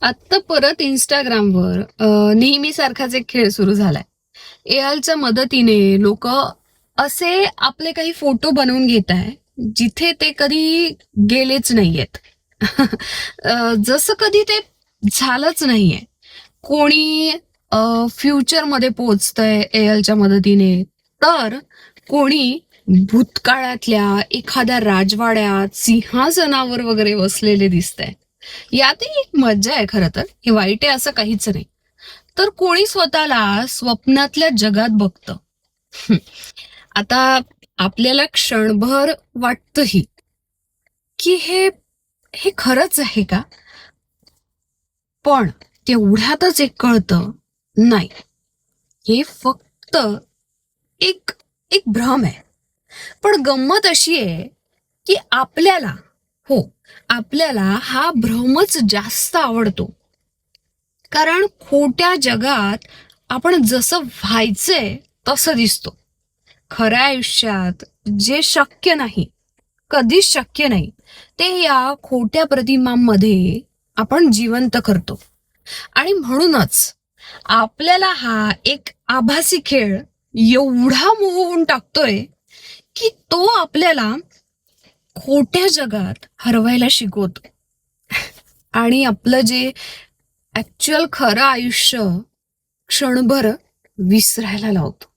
आत्ता परत इंस्टाग्रामवर नेहमी सारखाच एक खेळ सुरू झालाय. एआयच्या मदतीने लोक असे आपले काही फोटो बनवून घेत आहे जिथे ते कधी गेलेच नाहीयेत. जसं कधी ते झालंच नाहीये. कोणी फ्युचरमध्ये पोहोचतंय एआयच्या मदतीने, तर कोणी भूतकाळातल्या एखाद्या राजवाड्यात सिंहासनावर वगैरे बसलेले दिसतंय. यातही एक मज्जा आहे खरं तर, हे वाईट आहे असं काहीच नाही. तर कोणी स्वतःला स्वप्नातल्या जगात बघतं. आता आपल्याला क्षणभर वाटतही की हे हे खरंच आहे का? पण तेवढ्यातच एक कळतं, नाही, हे फक्त एक एक भ्रम आहे. पण गंमत अशी आहे की हो, आपल्याला हा भ्रमच जास्त आवडतो. कारण खोट्या जगात आपण जसं व्हायचंय तसं दिसतो. खऱ्या आयुष्यात जे शक्य नाही, कधीच शक्य नाही, ते या खोट्या प्रतिमांमध्ये आपण जिवंत करतो. आणि म्हणूनच आपल्याला हा एक आभासी खेळ एवढा मोहवून टाकतोय की तो आपल्याला खोट्या जगात हरवायला शिकवतो आणि आपलं जे ऍक्च्युअल खरं आयुष्य क्षणभर विसरायला लावतो.